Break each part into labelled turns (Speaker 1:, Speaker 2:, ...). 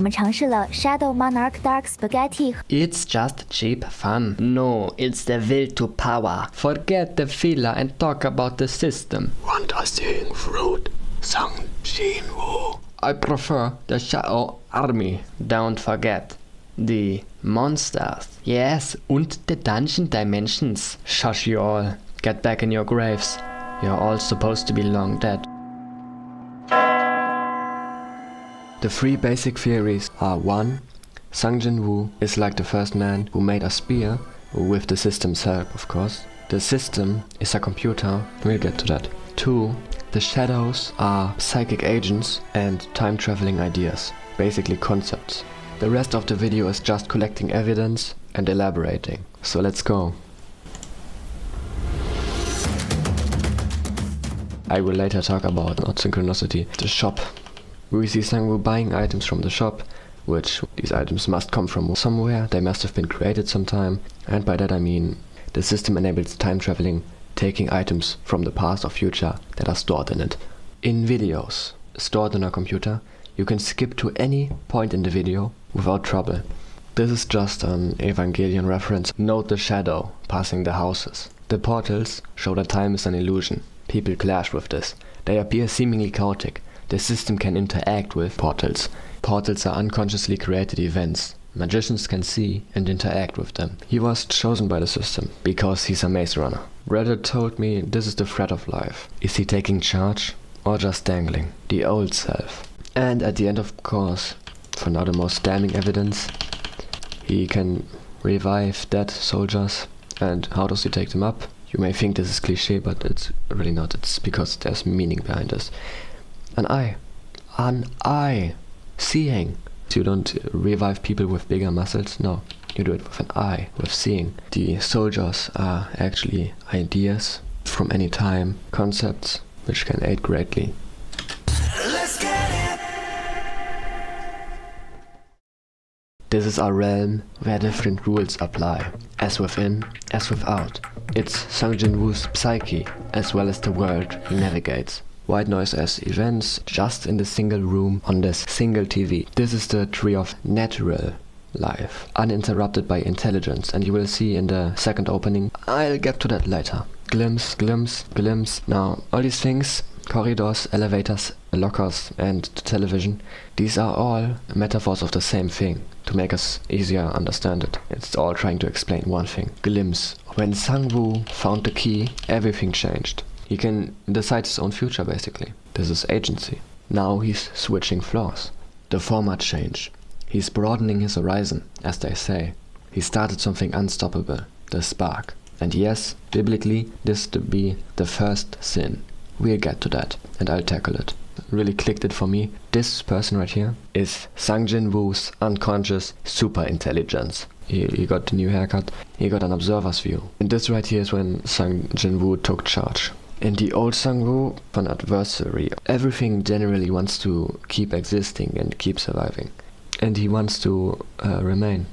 Speaker 1: 我们尝试了 Shadow Monarch Dark Spaghetti
Speaker 2: It's just cheap fun. No, it's the will to power. Forget the filler and talk about the system.
Speaker 3: Want a seeing fruit, sungjinwoo.
Speaker 2: I prefer the Shadow Army. Don't forget the monsters. Yes, and the dungeon dimensions. Shush you all. Get back in your graves. You're all supposed to be long dead. The three basic theories are 1. Sungjinwoo is like the first man who made a spear, with the system's help of course. The system is a computer, we'll get to that. 2. The shadows are psychic agents and time-traveling ideas, basically concepts. The rest of the video is just collecting evidence and elaborating. So let's go. I will later talk about, not synchronicity, the shop. We see Sangwoo buying items from the shop, which these items must come from somewhere, they must have been created sometime, and by that I mean the system enables time traveling, taking items from the past or future that are stored in it. In videos stored on a computer, you can skip to any point in the video without trouble. This is just an Evangelion reference. Note the shadow passing the houses. The portals show that time is an illusion. People clash with this. They appear seemingly chaotic. The system can interact with portals. Portals are unconsciously created events. Magicians can see and interact with them. He was chosen by the system because he's a maze runner. Reddit told me this is the thread of life. Is he taking charge or just dangling? The old self. And at the end, of course, for now the most damning evidence, he can revive dead soldiers. And how does he take them up? You may think this is cliché, but it's really not. It's because there's meaning behind this. An eye, seeing. You don't revive people with bigger muscles, no. You do it with an eye, with seeing. The soldiers are actually ideas from any time, concepts, which can aid greatly. This is a realm where different rules apply, as within, as without. It's Sungjinwoo's psyche, as well as the world he navigates. White noise as events, just in the single room on this single TV. This is the tree of natural life, uninterrupted by intelligence, and you will see in the second opening. I'll get to that later. Glimpse, glimpse, glimpse. Now, all these things, corridors, elevators, lockers, and the television, these are all metaphors of the same thing, to make us easier understand it. It's all trying to explain one thing. Glimpse. When Sangwoo found the key, everything changed. He can decide his own future, basically. This is agency. Now he's switching floors. The format change. He's broadening his horizon, as they say. He started something unstoppable, the spark. And yes, biblically, this to be the first sin. We'll get to that, and I'll tackle it. Really clicked it for me. This person right here is Sungjinwoo's unconscious superintelligence. He got the new haircut. He got an observer's view. And this right here is when Sungjinwoo took charge. In the old Sangwoo, an adversary, everything generally wants to keep existing and keep surviving. And he wants to remain.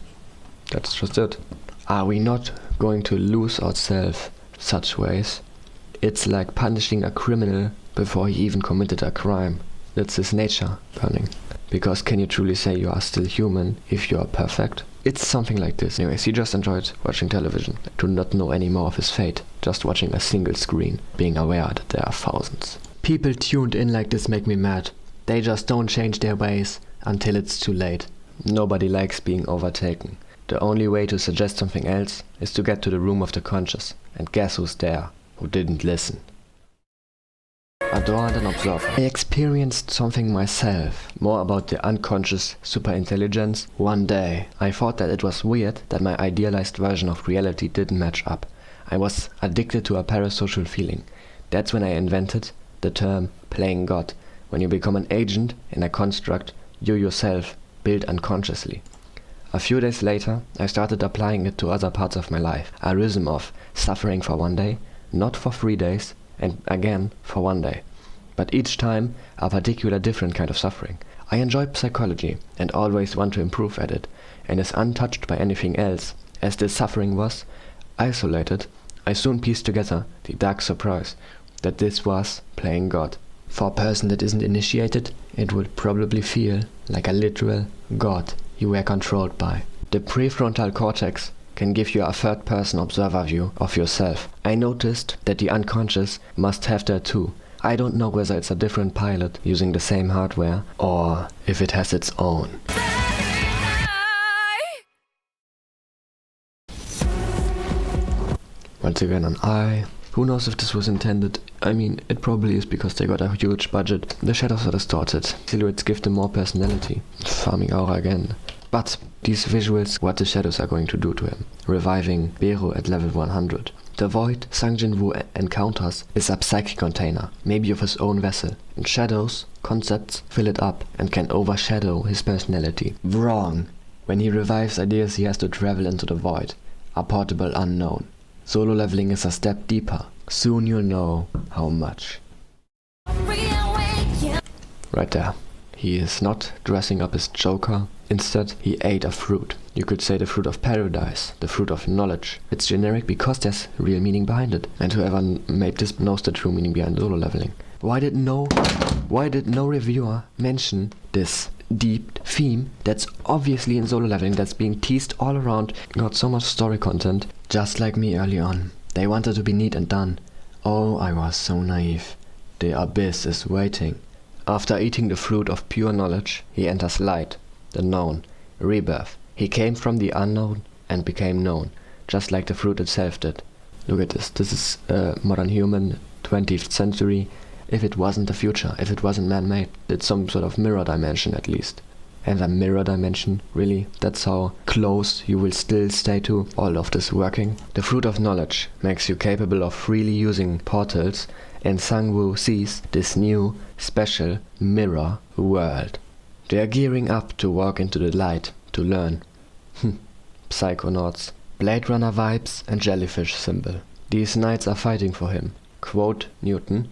Speaker 2: That's just it. Are we not going to lose ourselves such ways? It's like punishing a criminal before he even committed a crime. That's his nature, burning. Because can you truly say you are still human if you are perfect? It's something like this. Anyways, he just enjoyed watching television. Do not know any more of his fate. Just watching a single screen, being aware that there are thousands. People tuned in like this make me mad. They just don't change their ways until it's too late. Nobody likes being overtaken. The only way to suggest something else is to get to the room of the conscious. And guess who's there? Who didn't listen? Adored and observer. I experienced something myself, more about the unconscious superintelligence. One day, I thought that it was weird that my idealized version of reality didn't match up. I was addicted to a parasocial feeling. That's when I invented the term playing God. When you become an agent in a construct you yourself build unconsciously. A few days later, I started applying it to other parts of my life. A rhythm of suffering for one day, not for 3 days, and again for 1 day. But each time, a particular different kind of suffering. I enjoy psychology and always want to improve at it, and is untouched by anything else. As this suffering was isolated, I soon pieced together the dark surprise that this was playing God. For a person that isn't initiated it would probably feel like a literal god you were controlled by. The prefrontal cortex can give you a third-person observer view of yourself. I noticed that the unconscious must have that too. I don't know whether it's a different pilot using the same hardware or if it has its own. Once again an eye. Who knows if this was intended? I mean, it probably is because they got a huge budget. The shadows are distorted. Silhouettes give them more personality. Farming aura again. But these visuals, what the shadows are going to do to him. Reviving Beru at level 100. The void Sungjinwoo encounters is a psychic container, maybe of his own vessel. And shadows, concepts, fill it up and can overshadow his personality. Wrong. When he revives ideas, he has to travel into the void. A portable unknown. Solo leveling is a step deeper. Soon you'll know how much. Right there. He is not dressing up as Joker. Instead, he ate a fruit. You could say the fruit of paradise, the fruit of knowledge. It's generic because there's real meaning behind it. And whoever made this knows the true meaning behind solo leveling. Why did no reviewer mention this deep theme that's obviously in solo leveling, that's being teased all around, got so much story content, just like me early on. They wanted to be neat and done. Oh, I was so naive. The abyss is waiting. After eating the fruit of pure knowledge, he enters light, the known, rebirth. He came from the unknown and became known, just like the fruit itself did. Look at this. This is modern human, 20th century. If it wasn't the future, if it wasn't man-made, it's some sort of mirror dimension at least. And a mirror dimension, really? That's how close you will still stay to all of this working? The fruit of knowledge makes you capable of freely using portals, and Sangwoo sees this new, special mirror world. They are gearing up to walk into the light, to learn. Psychonauts. Blade Runner vibes and jellyfish symbol. These knights are fighting for him. Quote Newton,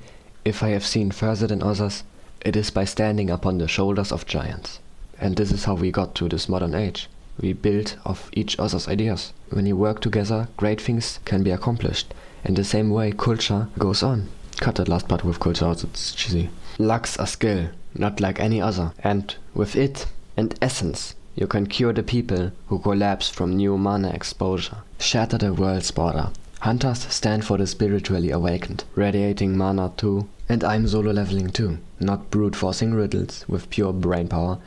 Speaker 2: "If I have seen further than others, it is by standing upon the shoulders of giants." And this is how we got to this modern age. We build off each other's ideas. When you work together, great things can be accomplished. And the same way culture goes on. Cut that last part with culture out, it's cheesy. Luck's a skill, not like any other. And with it and essence, you can cure the people who collapse from new mana exposure. Shatter the world's border. Hunters stand for the spiritually awakened, radiating mana too. And I'm solo leveling too, not brute forcing riddles with pure brain power.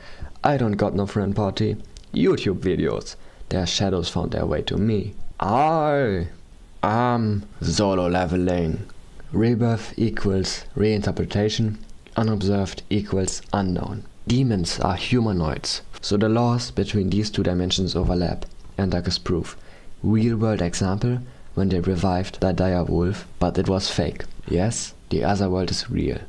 Speaker 2: I don't got no friend party. YouTube videos. Their shadows found their way to me. I'm solo leveling. Rebirth equals reinterpretation. Unobserved equals unknown. Demons are humanoids, so the laws between these two dimensions overlap. And that is proof. Real world example, when they revived the dire wolf, but it was fake. Yes, the other world is real.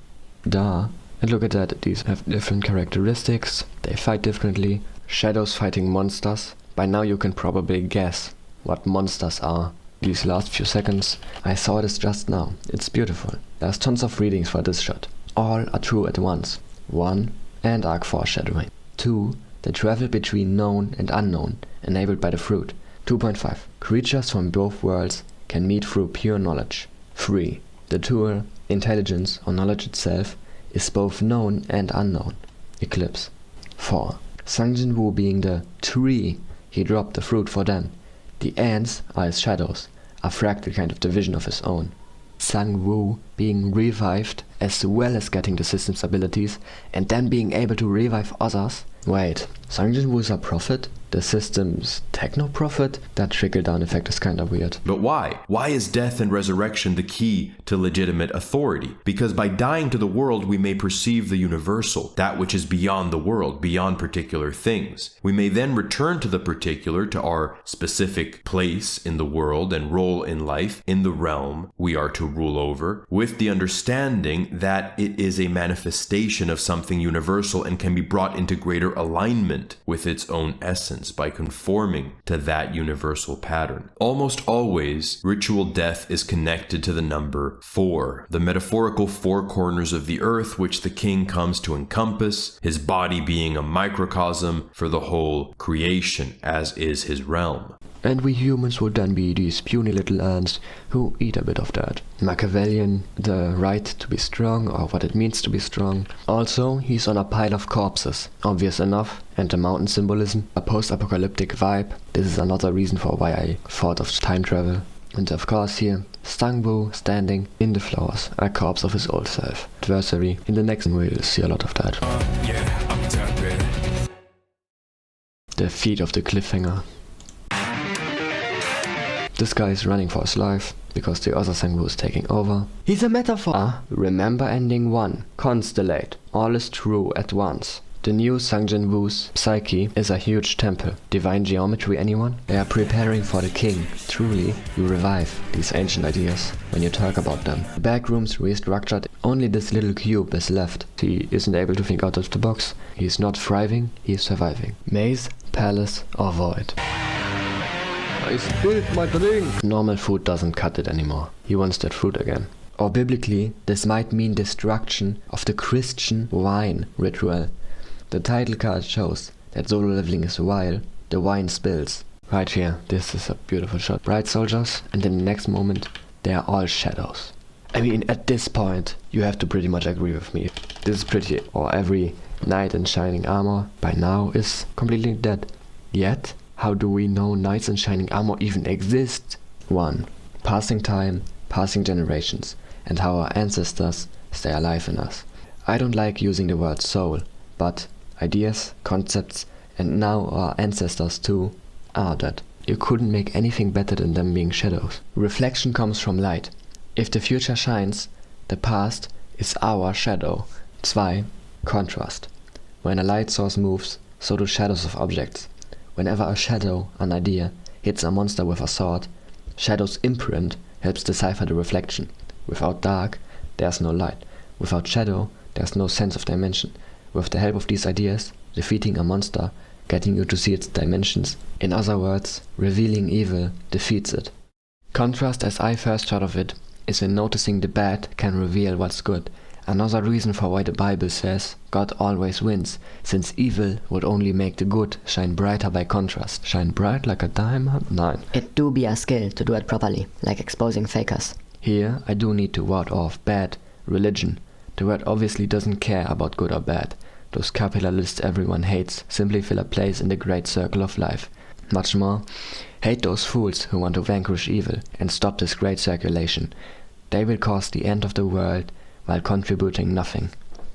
Speaker 2: Duh. And look at that, these have different characteristics, they fight differently. Shadows fighting monsters. By now you can probably guess what monsters are. These last few seconds, I saw this just now. It's beautiful. There's tons of readings for this shot. All are true at once. 1. And arc foreshadowing. 2. The travel between known and unknown, enabled by the fruit. 2.5. Creatures from both worlds can meet through pure knowledge. 3. The tool, intelligence or knowledge itself, is both known and unknown. Eclipse. 4. Sungjinwoo being the tree, he dropped the fruit for them. The ants are his shadows, a fractal kind of division of his own. Sangwoo being revived, as well as getting the system's abilities, and then being able to revive others. Wait, Sungjinwoo is a prophet? The system's techno-prophet? That trickle-down effect is kinda weird.
Speaker 4: But why? Why is death and resurrection the key to legitimate authority? Because by dying to the world, we may perceive the universal, that which is beyond the world, beyond particular things. We may then return to the particular, to our specific place in the world and role in life, in the realm we are to rule over, with the understanding that it is a manifestation of something universal and can be brought into greater alignment with its own essence by conforming to that universal pattern. Almost always, ritual death is connected to the number 4, the metaphorical 4 corners of the earth which the king comes to encompass, his body being a microcosm for the whole creation, as is his realm.
Speaker 2: and we humans would then be these puny little ants who eat a bit of that. Machiavellian, the right to be strong, or what it means to be strong. Also, he's on a pile of corpses, obvious enough, and the mountain symbolism, a post-apocalyptic vibe. This is another reason for why I thought of time travel. And of course here, Sungjinwoo standing in the flowers, a corpse of his old self. Adversary. In the next one we'll see a lot of that. The feet of the cliffhanger. This guy is running for his life, because the other Sungjinwoo is taking over. He's a metaphor! Remember ending 1. Constellate. All is true at once. The new Sungjinwoo's psyche is a huge temple. Divine geometry, anyone? They are preparing for the king. Truly, you revive these ancient ideas when you talk about them. The back room's restructured. Only this little cube is left. He isn't able to think out of the box. He's not thriving, he's surviving. Maze, palace, or void. I spilled my drink! Normal food doesn't cut it anymore. He wants that fruit again. Or biblically, this might mean destruction of the Christian wine ritual. The title card shows that solo leveling is while the wine spills. Right here, this is a beautiful shot. Bright soldiers, and in the next moment, they are all shadows. I mean, at this point, you have to pretty much agree with me. This is pretty, or every knight in shining armor by now is completely dead. Yet, how do we know knights in shining armor even exist? 1. Passing time, passing generations, and how our ancestors stay alive in us. I don't like using the word soul, but ideas, concepts, and now our ancestors too, are dead. You couldn't make anything better than them being shadows. Reflection comes from light. If the future shines, the past is our shadow. 2. Contrast. When a light source moves, so do shadows of objects. Whenever a shadow, an idea, hits a monster with a sword, shadow's imprint helps decipher the reflection. Without dark, there's no light. Without shadow, there's no sense of dimension. With the help of these ideas, defeating a monster, getting you to see its dimensions. In other words, revealing evil defeats it. Contrast, as I first thought of it, is when noticing the bad can reveal what's good. Another reason for why the Bible says God always wins, since evil would only make the good shine brighter by contrast. Shine bright like a diamond? Nein.
Speaker 5: It do be a skill to do it properly, like exposing fakers.
Speaker 2: Here, I do need to ward off bad religion. The word obviously doesn't care about good or bad. Those capitalists everyone hates simply fill a place in the great circle of life. Much more, hate those fools who want to vanquish evil and stop this great circulation. They will cause the end of the world while contributing nothing.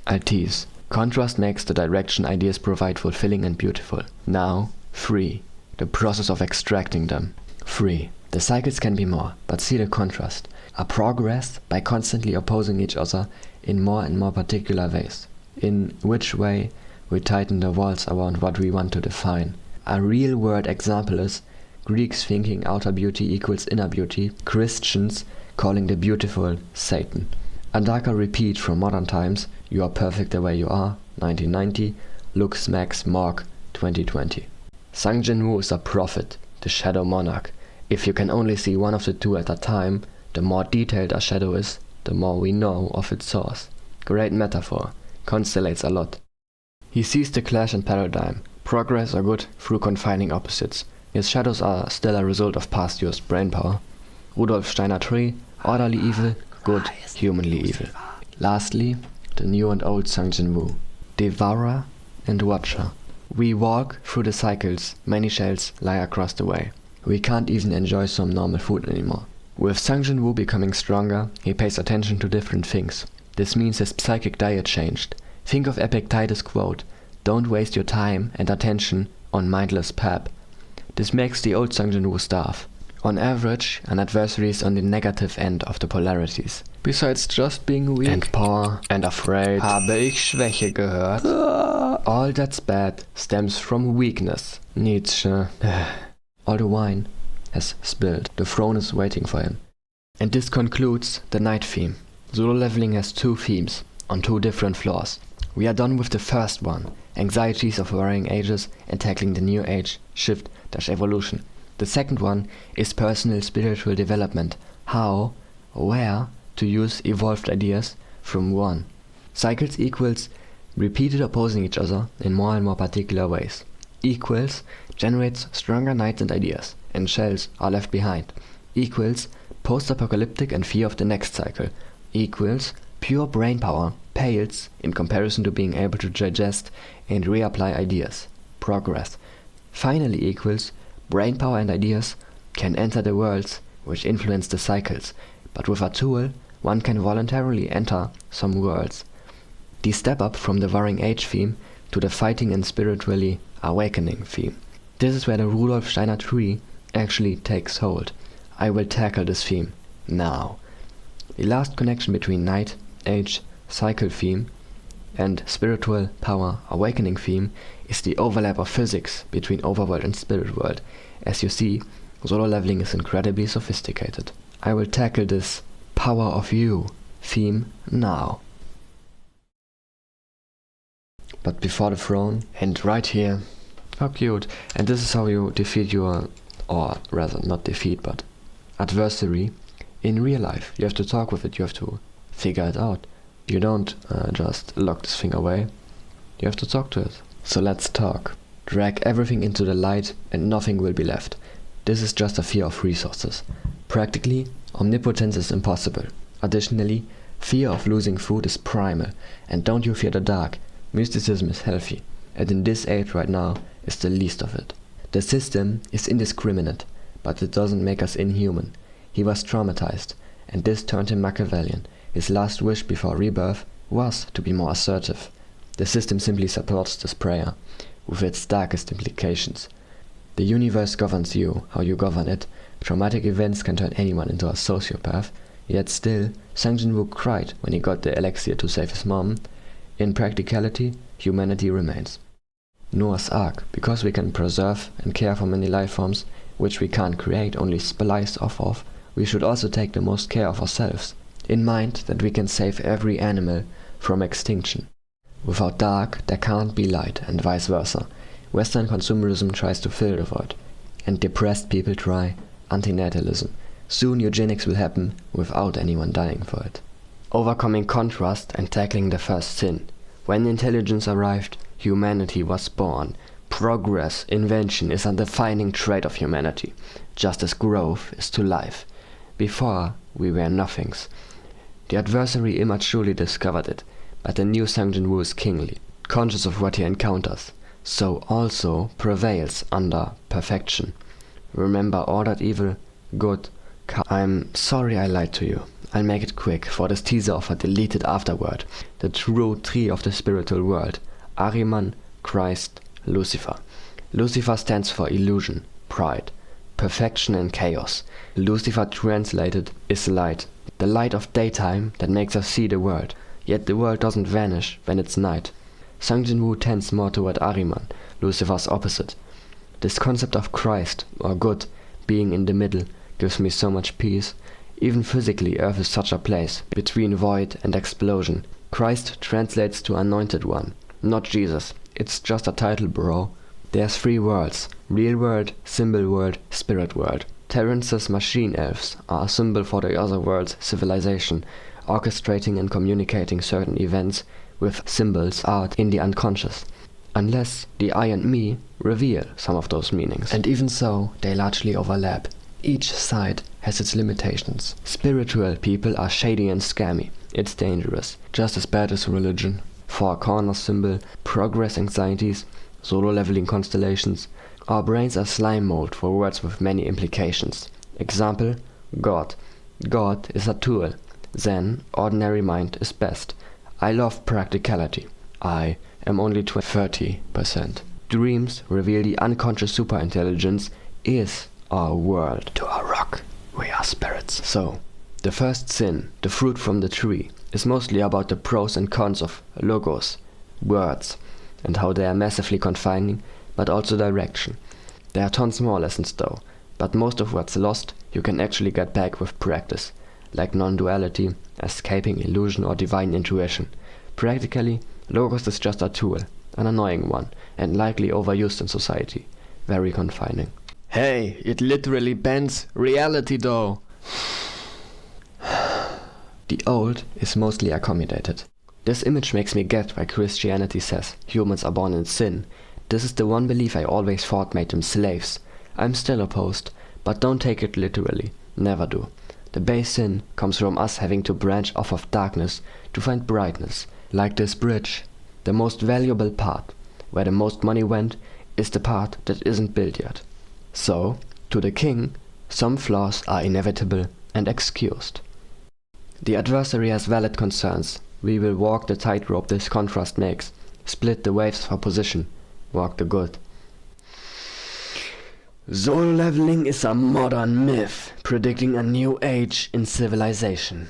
Speaker 2: I tease. Contrast makes the direction ideas provide fulfilling and beautiful. Now, 3. The process of extracting them. 3. The cycles can be more, but see the contrast. A progress by constantly opposing each other in more and more particular ways. In which way we tighten the walls around what we want to define. A real-world example is Greeks thinking outer beauty equals inner beauty, Christians calling the beautiful Satan. A darker repeat from modern times, You Are Perfect the Way You Are, 1990, Lux Max Morg, 2020. Sungjinwoo is a prophet, the shadow monarch. If you can only see one of the two at a time, the more detailed a shadow is, the more we know of its source. Great metaphor, constellates a lot. He sees the clash in paradigm, progress or good through confining opposites. His shadows are still a result of past used brainpower. Rudolf Steiner 3, orderly evil, good, humanly evil. Lastly, the new and old Sungjinwoo, devourer and watcher. We walk through the cycles, many shells lie across the way. We can't even enjoy some normal food anymore. With Sungjinwoo becoming stronger, he pays attention to different things. This means his psychic diet changed. Think of Epictetus' quote, "Don't waste your time and attention on mindless pap." This makes the old Sungjinwoo starve. On average, an adversary is on the negative end of the polarities. Besides just being weak and poor and afraid, habe ich Schwäche gehört. All that's bad stems from weakness. Nietzsche. All the wine has spilled. The throne is waiting for him. And this concludes the night theme. Solo leveling has 2 themes on 2 different floors. We are done with the first one, anxieties of varying ages and tackling the new age, shift-evolution. The second one is personal spiritual development, how, where to use evolved ideas from one. Cycles equals repeated opposing each other in more and more particular ways. Equals generates stronger nights and ideas, and shells are left behind. Equals post-apocalyptic and fear of the next cycle. Equals pure brain power pales in comparison to being able to digest and reapply ideas. Progress. Finally equals brain power and ideas can enter the worlds which influence the cycles, but with a tool one can voluntarily enter some worlds. The step up from the Warring Age theme to the fighting and spiritually awakening theme. This is where the Rudolf Steiner tree actually takes hold. I will tackle this theme now. The last connection between Night Age cycle theme and spiritual power awakening theme is the overlap of physics between overworld and spirit world. As you see, solo leveling is incredibly sophisticated. I will tackle this power of you theme now. But before the throne, and right here, how cute, and this is how you defeat your, or rather not defeat, but adversary in real life. You have to talk with it, you have to figure it out. You don't just lock this thing away, you have to talk to it. So let's talk. Drag everything into the light and nothing will be left. This is just a fear of resources. Practically, omnipotence is impossible. Additionally, fear of losing food is primal, and don't you fear the dark. Mysticism is healthy, and in this age right now is the least of it. The system is indiscriminate, but it doesn't make us inhuman. He was traumatized, and this turned him Machiavellian. His last wish before rebirth was to be more assertive. The system simply supports this prayer, with its darkest implications. The universe governs you, how you govern it. Traumatic events can turn anyone into a sociopath, yet still, sungjinwoo cried when he got the elixir to save his mom. In practicality, humanity remains. Noah's Ark, because we can preserve and care for many life forms, which we can't create, only splice off of, we should also take the most care of ourselves, in mind that we can save every animal from extinction. Without dark, there can't be light, and vice versa. Western consumerism tries to fill the void, and depressed people try antinatalism. Soon eugenics will happen without anyone dying for it. Overcoming contrast and tackling the first sin. When intelligence arrived, humanity was born. Progress, invention is a defining trait of humanity, just as growth is to life. Before, we were nothings. The adversary immaturely discovered it, but the new sungjinwoo is kingly, conscious of what he encounters, so also prevails under perfection. Remember all that evil, good. I'm sorry I lied to you. I'll make it quick, for this teaser of a deleted afterword. The true tree of the spiritual world. Ahriman, Christ, Lucifer. Lucifer stands for illusion, pride, perfection and chaos. Lucifer translated is light, the light of daytime that makes us see the world. Yet the world doesn't vanish when it's night. Sungjinwoo tends more toward Ahriman, Lucifer's opposite. This concept of Christ, or good, being in the middle, gives me so much peace. Even physically, Earth is such a place, between void and explosion. Christ translates to Anointed One, not Jesus. It's just a title, bro. There's 3 worlds: real world, symbol world, spirit world. Terrence's machine elves are a symbol for the other world's civilization, orchestrating and communicating certain events with symbols out in the unconscious. Unless the I and me reveal some of those meanings. And even so, they largely overlap. Each side has its limitations. Spiritual people are shady and scammy. It's dangerous. Just as bad as religion. Four corner symbol, progress anxieties, solo leveling constellations. Our brains are slime mold for words with many implications. Example, God. God is a tool. Then, ordinary mind is best. I love practicality. I am only 30%. Dreams reveal the unconscious superintelligence is our world. To our rock, we are spirits. So, the first sin, the fruit from the tree, is mostly about the pros and cons of logos, words, and how they are massively confining, but also direction. There are tons more lessons though, but most of what's lost you can actually get back with practice, like non-duality, escaping illusion or divine intuition. Practically, logos is just a tool, an annoying one, and likely overused in society. Very confining. Hey, it literally bends reality though. The old is mostly accommodated. This image makes me get why Christianity says humans are born in sin. This is the one belief I always thought made them slaves. I'm still opposed, but don't take it literally. Never do. The base sin comes from us having to branch off of darkness to find brightness. Like this bridge. The most valuable part, where the most money went, is the part that isn't built yet. So, to the king, some flaws are inevitable and excused. The adversary has valid concerns. We will walk the tightrope this contrast makes, split the waves for position, walk the good. Solo leveling is a modern myth, predicting a new age in civilization.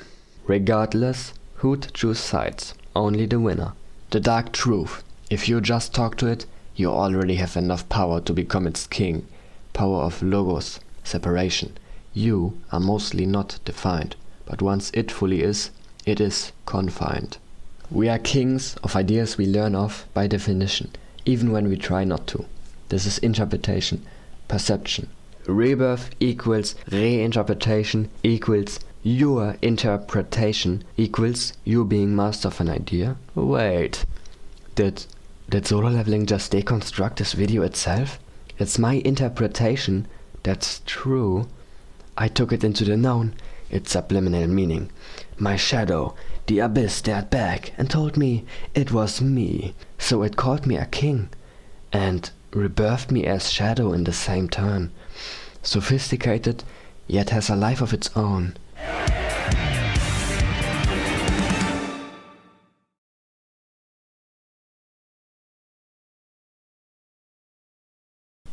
Speaker 2: Regardless who'd choose sides, only the winner. The dark truth. If you just talk to it, you already have enough power to become its king. Power of logos, separation. You are mostly not defined, but once it fully is, it is confined. We are kings of ideas we learn of by definition, even when we try not to. This is interpretation, perception. Rebirth equals reinterpretation equals your interpretation equals you being master of an idea? Wait, did solo leveling just deconstruct this video itself? It's my interpretation that's true. I took it into the known, its subliminal meaning. My shadow, the abyss, stared back and told me it was me. So it called me a king and rebirthed me as shadow in the same turn. Sophisticated, yet has a life of its own.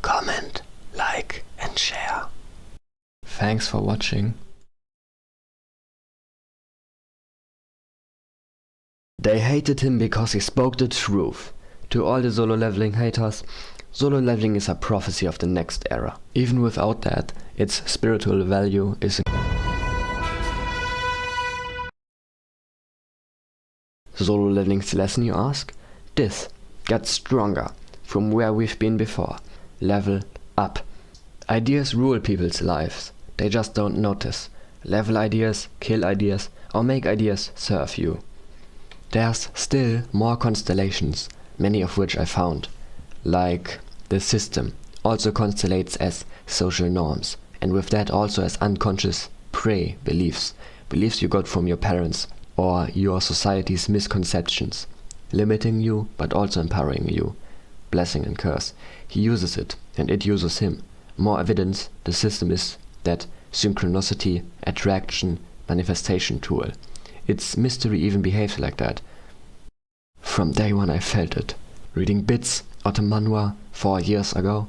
Speaker 3: Comment, like and share.
Speaker 2: Thanks for watching. They hated him because he spoke the truth. To all the solo leveling haters, solo leveling is a prophecy of the next era. Even without that, its spiritual value is solo leveling's lesson, you ask? This: get stronger from where we've been before. Level up. Ideas rule people's lives. They just don't notice. Level ideas, kill ideas, or make ideas serve you. There's still more constellations, many of which I found. Like the system also constellates as social norms, and with that also as unconscious pre-beliefs. Beliefs you got from your parents or your society's misconceptions. Limiting you, but also empowering you. Blessing and curse. He uses it, and it uses him. More evidence the system is that synchronicity, attraction, manifestation tool. Its mystery even behaves like that. From day one I felt it. Reading bits out of manhwa 4 years ago.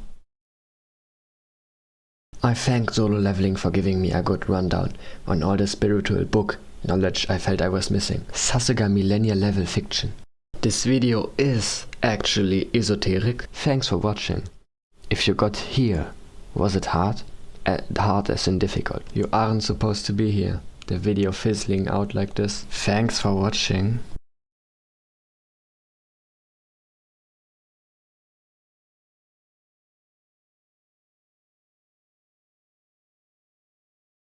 Speaker 2: I thank solo leveling for giving me a good rundown on all the spiritual book knowledge I felt I was missing. Sasuga millennial level fiction. This video is actually esoteric. Thanks for watching. If you got here, was it hard? Hard as in difficult. You aren't supposed to be here. The video fizzling out like this. Thanks for watching.